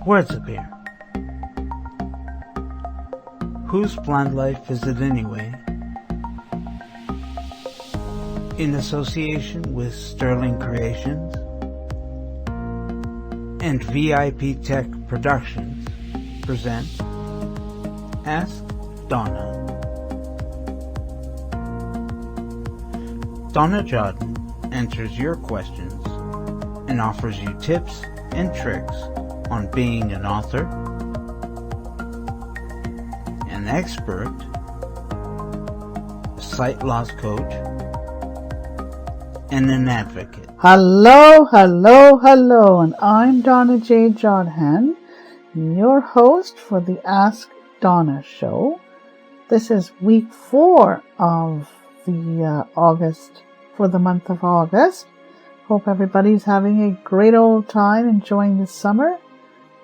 Words appear. Whose plant life is it anyway? In association with Sterling Creations and VIP Tech Productions present Ask Donna. Donna Jordan answers your questions and offers you tips and tricks on being an author, an expert, a sight loss coach, and an advocate. Hello, and I'm Donna J. Jordan, your host for the Ask Donna show. This is week 4 of the month of August. Hope everybody's having a great old time enjoying the summer.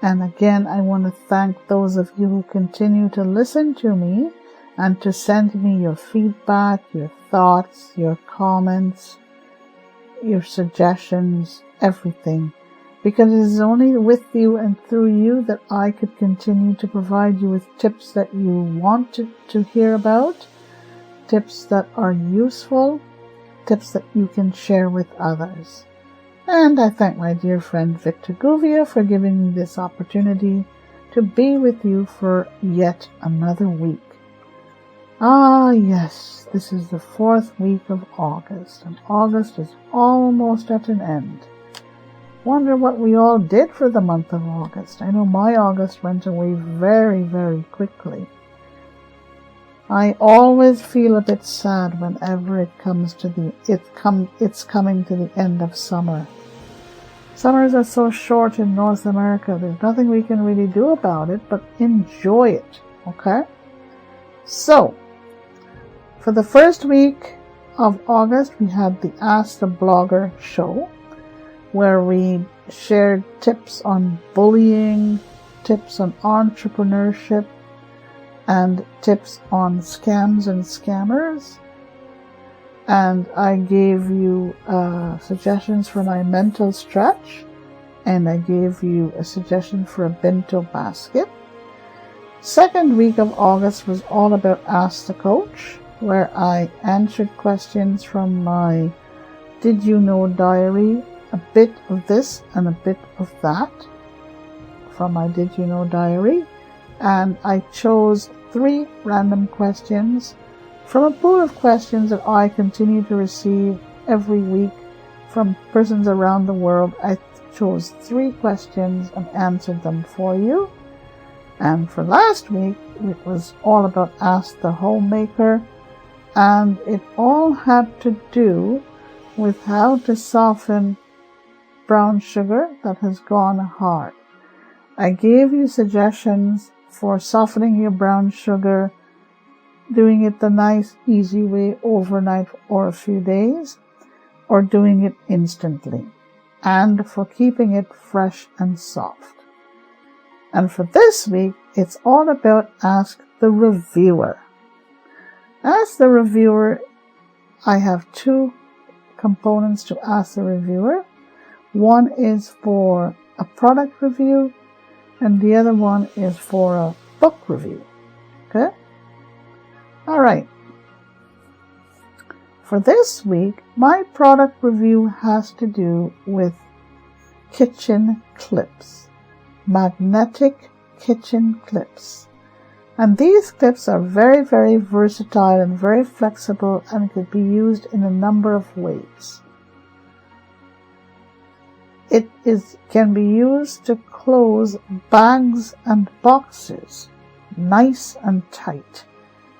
And again, I want to thank those of you who continue to listen to me and to send me your feedback, your thoughts, your comments, your suggestions, everything. Because it is only with you and through you that I could continue to provide you with tips that you want to hear about, tips that are useful, tips that you can share with others. And I thank my dear friend Victor Guvia for giving me this opportunity to be with you for yet another week. Yes, this is the 4th week of August, and August is almost at an end. Wonder what we all did for the month of August. I know my August went away very, very quickly. I always feel a bit sad whenever it's coming to the end of summer. Summers are so short in North America, there's nothing we can really do about it but enjoy it, okay? So, for the first week of August, we had the Ask the Blogger show, where we shared tips on bullying, tips on entrepreneurship, and tips on scams and scammers. And I gave you suggestions for my mental stretch, and I gave you a suggestion for a bento basket. Second week of August was all about Ask the Coach, where I answered questions from my Did You Know diary, a bit of this and a bit of that from my Did You Know diary. And I chose 3 random questions from a pool of questions that I continue to receive every week from persons around the world. I chose 3 questions and answered them for you. And for last week, it was all about Ask the Homemaker, and it all had to do with how to soften brown sugar that has gone hard. I gave you suggestions for softening your brown sugar, doing it the nice, easy way overnight or a few days, or doing it instantly, and for keeping it fresh and soft. And for this week, it's all about Ask the Reviewer. Ask the Reviewer, I have 2 components to Ask the Reviewer. One is for a product review, and the other one is for a book review. Okay? All right. For this week, my product review has to do with kitchen clips, magnetic kitchen clips. And these clips are very, very versatile and very flexible and could be used in a number of ways. It can be used to close bags and boxes nice and tight.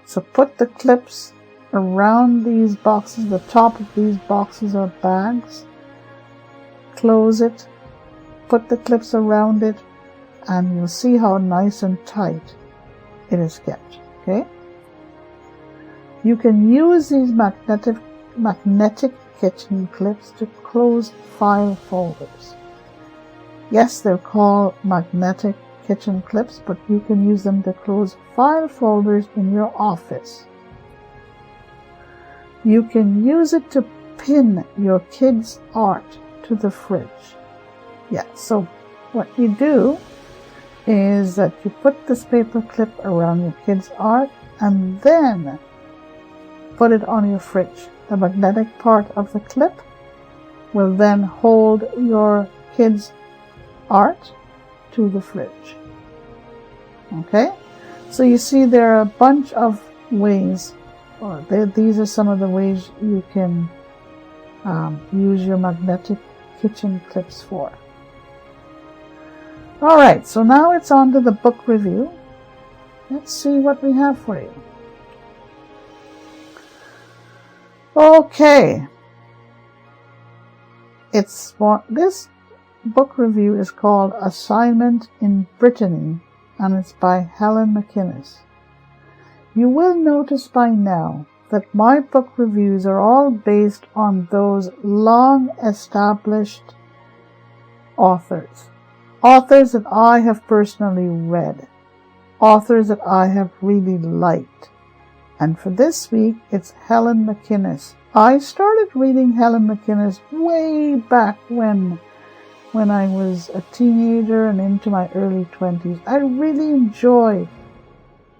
So put the clips around these boxes, the top of these boxes or bags, close it, put the clips around it, and you'll see how nice and tight it is kept. Okay? You can use these magnetic kitchen clips to close file folders. Yes, they're called magnetic kitchen clips, but you can use them to close file folders in your office. You can use it to pin your kids' art to the fridge. Yeah, so what you do is that you put this paper clip around your kid's art and then put it on your fridge. The magnetic part of the clip will then hold your kid's art to the fridge. Okay? So you see there are a bunch of ways, or these are some of the ways you can use your magnetic kitchen clips for. Alright, so now it's on to the book review. Let's see what we have for you. Okay. This book review is called Assignment in Brittany, and it's by Helen McInnes. You will notice by now that my book reviews are all based on those long-established authors. Authors that I have personally read. Authors that I have really liked. And for this week, it's Helen McInnes. I started reading Helen McInnes way back when I was a teenager and into my early 20s. I really enjoy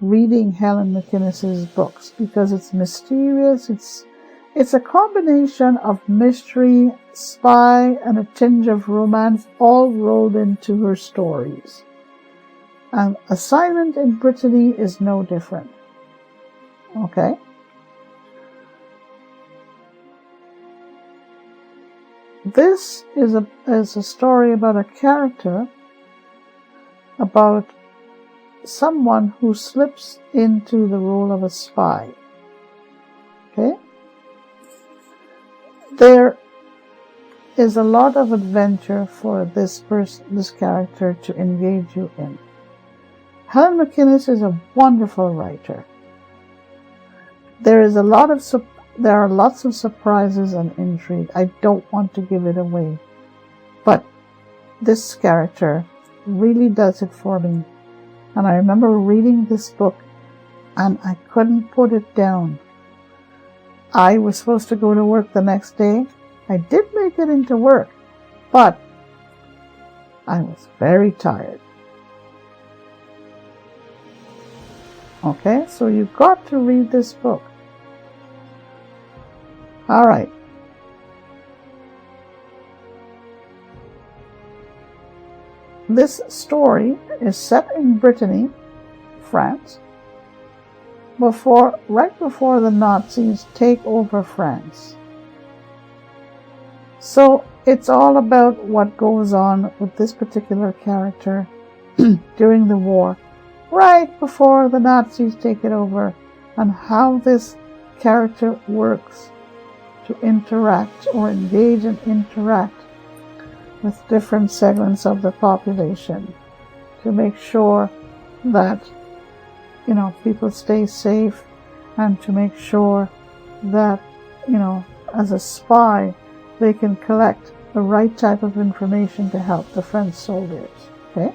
reading Helen McInnes's books because it's mysterious. It's a combination of mystery, spy, and a tinge of romance all rolled into her stories. And Assignment in Brittany is no different. Okay? This is a story about a character, about someone who slips into the role of a spy. Okay? There is a lot of adventure for this character to engage you in. Helen McInnes is a wonderful writer. There are lots of surprises and intrigue. I don't want to give it away, but this character really does it for me. And I remember reading this book and I couldn't put it down. I was supposed to go to work the next day. I did make it into work, but I was very tired. Okay, so you've got to read this book. All right. This story is set in Brittany, France, right before the Nazis take over France. So it's all about what goes on with this particular character during the war, right before the Nazis take it over, and how this character works to interact or engage and interact with different segments of the population to make sure that, people stay safe, and to make sure that, as a spy, they can collect the right type of information to help the French soldiers. Okay?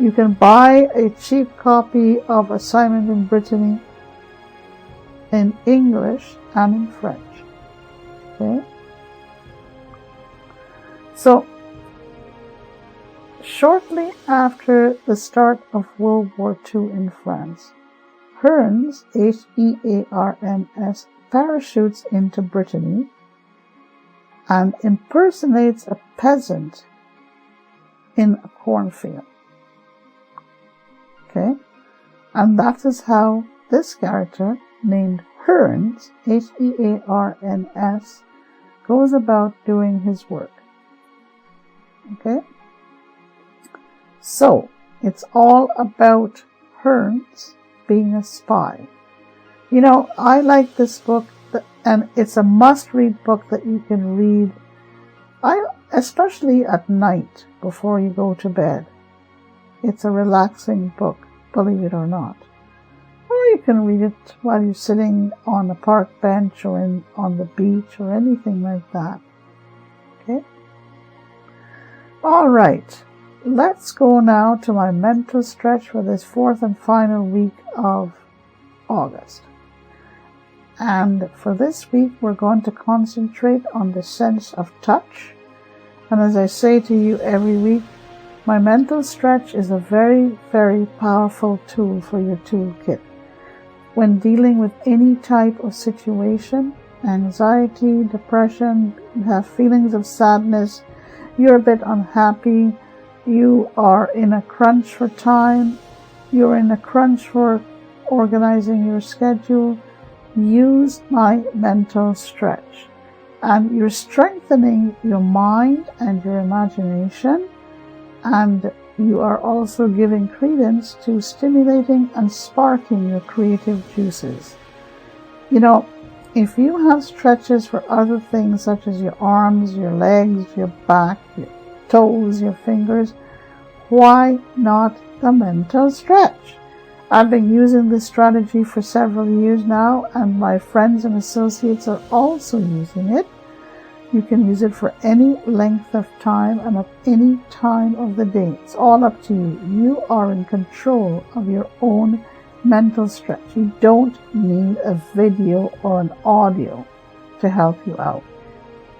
You can buy a cheap copy of Assignment in Brittany in English and in French. Okay? So, shortly after the start of World War II in France, Hearns, Hearns, parachutes into Brittany and impersonates a peasant in a cornfield. Okay? And that is how this character, named Hearns, Hearns, goes about doing his work. Okay? So, it's all about Hearns being a spy. I like this book, and it's a must-read book that you can read, especially at night before you go to bed. It's a relaxing book, believe it or not. Or you can read it while you're sitting on a park bench or on the beach or anything like that. Okay? All right. Let's go now to my mental stretch for this fourth and final week of August. And for this week, we're going to concentrate on the sense of touch. And as I say to you every week, My mental stretch is a very, very powerful tool for your toolkit. When dealing with any type of situation, anxiety, depression, you have feelings of sadness, you're a bit unhappy, you are in a crunch for time, you're in a crunch for organizing your schedule, use my mental stretch. And you're strengthening your mind and your imagination, and you are also giving credence to stimulating and sparking your creative juices. You know, if you have stretches for other things such as your arms, your legs, your back, your toes, your fingers, why not the mental stretch? I've been using this strategy for several years now, and my friends and associates are also using it. You can use it for any length of time and at any time of the day. It's all up to you. You are in control of your own mental stretch. You don't need a video or an audio to help you out.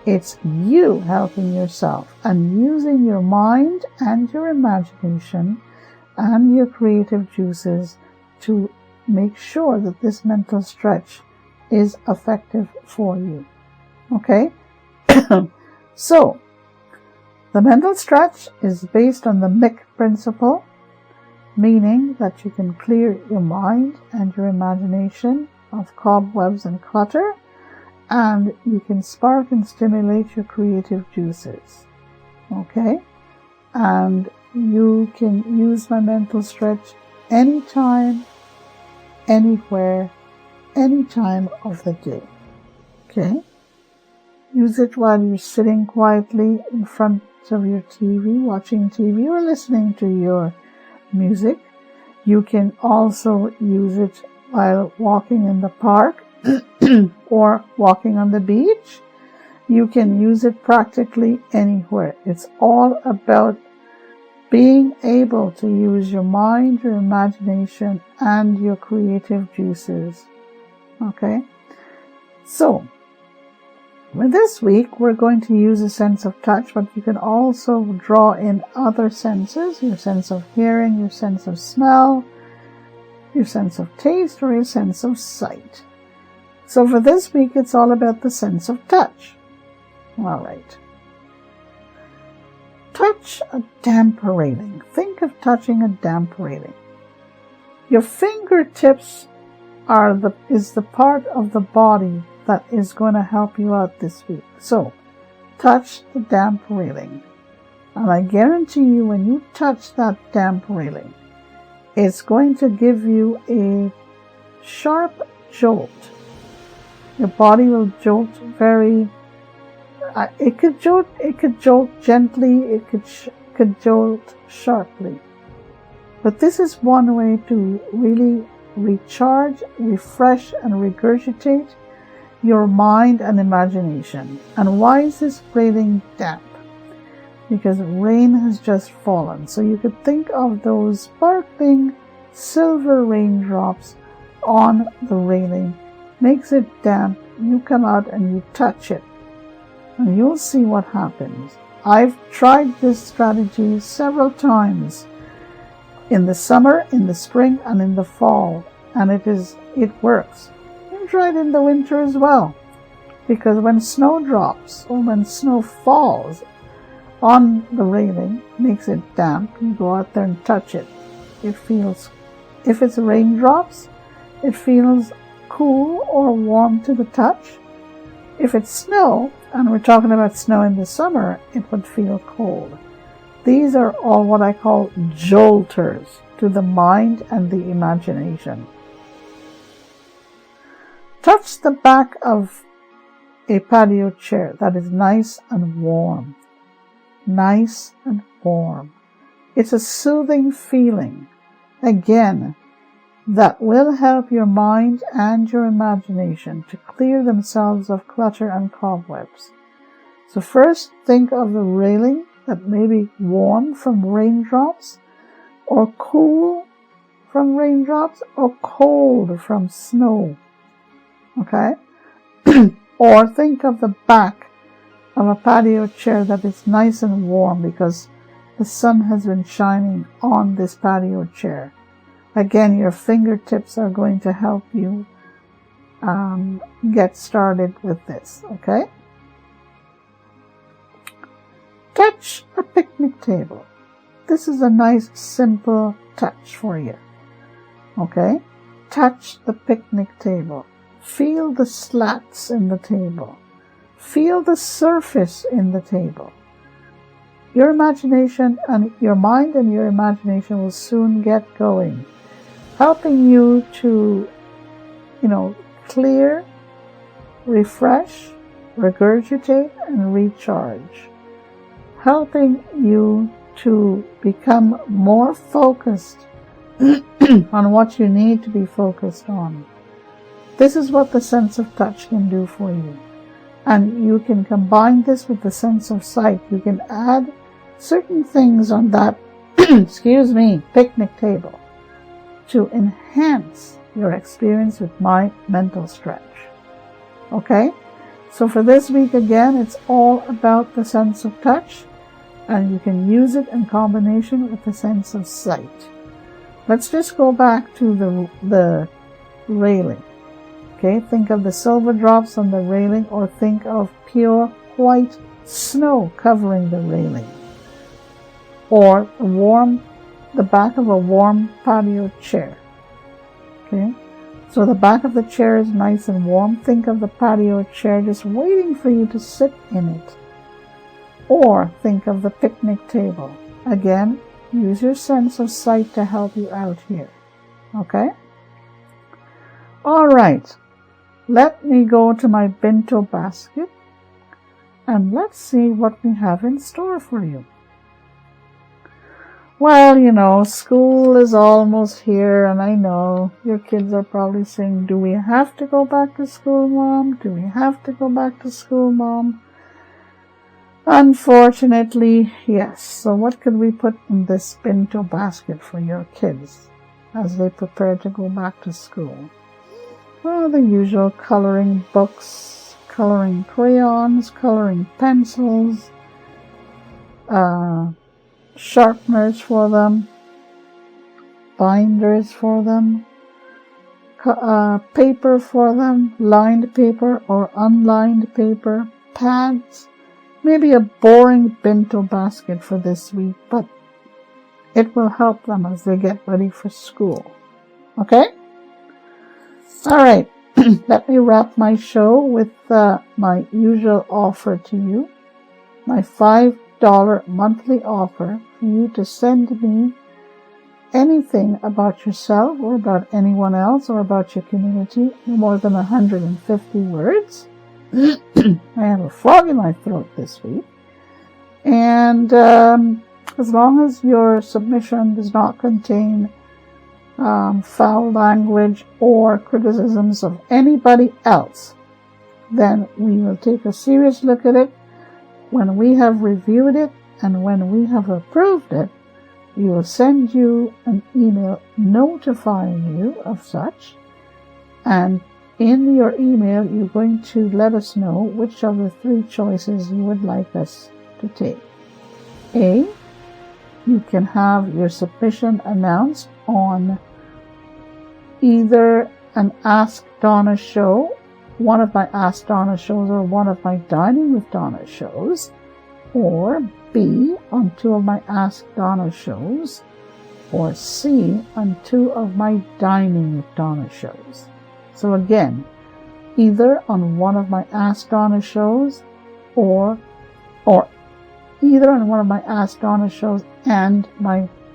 It's you helping yourself and using your mind and your imagination and your creative juices to make sure that this mental stretch is effective for you. Okay? So, the mental stretch is based on the MIC principle, meaning that you can clear your mind and your imagination of cobwebs and clutter, and you can spark and stimulate your creative juices. Okay? And you can use my mental stretch anytime, anywhere, any time of the day. Okay? Use it while you're sitting quietly in front of your TV, watching TV, or listening to your music. You can also use it while walking in the park or walking on the beach. You can use it practically anywhere. It's all about being able to use your mind, your imagination, and your creative juices. Okay? So, with this week, we're going to use a sense of touch, but you can also draw in other senses, your sense of hearing, your sense of smell, your sense of taste, or your sense of sight. So for this week, it's all about the sense of touch. All right. Touch a damp railing. Think of touching a damp railing. Your fingertips is the part of the body that is going to help you out this week. So, touch the damp railing. And I guarantee you, when you touch that damp railing, it's going to give you a sharp jolt. Your body will jolt it could jolt gently, it could jolt sharply. But this is one way to really recharge, refresh, and regurgitate your mind and imagination. And why is this railing damp? Because rain has just fallen. So you could think of those sparkling silver raindrops on the railing. Makes it damp. You come out and you touch it, and you'll see what happens. I've tried this strategy several times in the summer, in the spring, and in the fall, and it works. You try it in the winter as well, because when snow drops or when snow falls on the railing, makes it damp, you go out there and touch it. It feels, if it's raindrops, it feels cool or warm to the touch. If it's snow, and we're talking about snow in the summer, it would feel cold. These are all what I call jolters to the mind and the imagination. Touch the back of a patio chair that is nice and warm. Nice and warm. It's a soothing feeling. Again, that will help your mind and your imagination to clear themselves of clutter and cobwebs. So first, think of the railing that may be warm from raindrops, or cool from raindrops, or cold from snow. Okay? Or think of the back of a patio chair that is nice and warm, because the sun has been shining on this patio chair. Again, your fingertips are going to help you get started with this, okay? Touch a picnic table. This is a nice, simple touch for you, okay? Touch the picnic table. Feel the slats in the table. Feel the surface in the table. Your imagination and your mind and your imagination will soon get going, helping you to, clear, refresh, regurgitate, and recharge, helping you to become more focused on what you need to be focused on. This is what the sense of touch can do for you. And you can combine this with the sense of sight. You can add certain things on that, picnic table to enhance your experience with my mental stretch. Okay? So for this week, again, it's all about the sense of touch, and you can use it in combination with the sense of sight. Let's just go back to the railing. Okay, think of the silver drops on the railing, or think of pure white snow covering the railing, or the back of a warm patio chair. Okay, so the back of the chair is nice and warm. Think of the patio chair just waiting for you to sit in it. Or think of the picnic table. Again, use your sense of sight to help you out here. Okay? All right. Let me go to my bento basket and let's see what we have in store for you. Well, school is almost here, and I know your kids are probably saying, do we have to go back to school, Mom? Do we have to go back to school, Mom? Unfortunately, yes. So what could we put in this bento basket for your kids as they prepare to go back to school? Well, the usual coloring books, coloring crayons, coloring pencils, sharpeners for them, binders for them, paper for them, lined paper or unlined paper, pads, maybe a boring bento basket for this week, but it will help them as they get ready for school. Okay? All right, let me wrap my show with my usual offer to you, my $5 monthly offer for you to send me anything about yourself or about anyone else or about your community, no more than 150 words. I have a frog in my throat this week. And as long as your submission does not contain foul language or criticisms of anybody else, then we will take a serious look at it. When we have reviewed it and when we have approved it, we will send you an email notifying you of such. And in your email, you're going to let us know which of the 3 choices you would like us to take. A, you can have your submission announced on either an Ask Donna show, one of my Ask Donna shows, or one of my Dining with Donna shows, or B, on 2 of my Ask Donna shows, or C, on 2 of my Dining with Donna shows. So again, either on one of my Ask Donna shows, or either on one of my Ask Donna shows and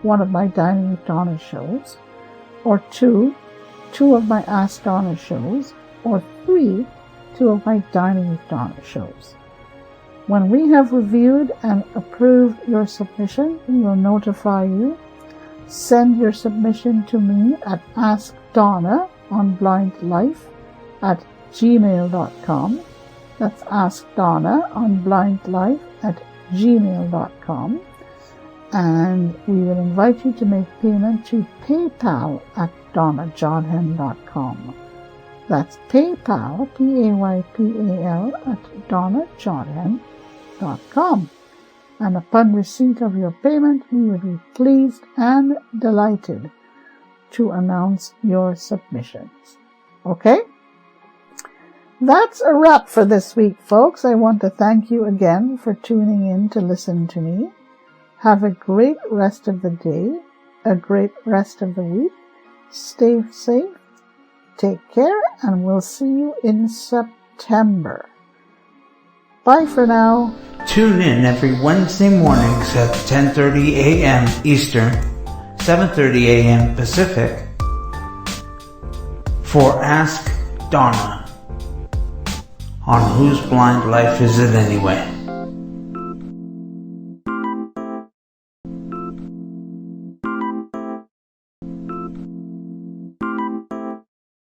one of my Dining with Donna shows, or two of my Ask Donna shows, or 3, 2 of my Dining with Donna shows. When we have reviewed and approved your submission, we will notify you. Send your submission to me at askdonnaonblindlife@gmail.com. That's askdonnaonblindlife@gmail.com. And we will invite you to make payment to PayPal at donnajodhen.com. That's PayPal, PAYPAL, at donnajodhen.com. and upon receipt of your payment, we would be pleased and delighted to announce your submissions. Okay? That's a wrap for this week, folks. I want to thank you again for tuning in to listen to me. Have a great rest of the day, a great rest of the week. Stay safe, take care, and we'll see you in September. Bye for now. Tune in every Wednesday mornings at 10:30 a.m. Eastern, 7:30 a.m. Pacific for Ask Donna on Whose Blind Life Is It Anyway?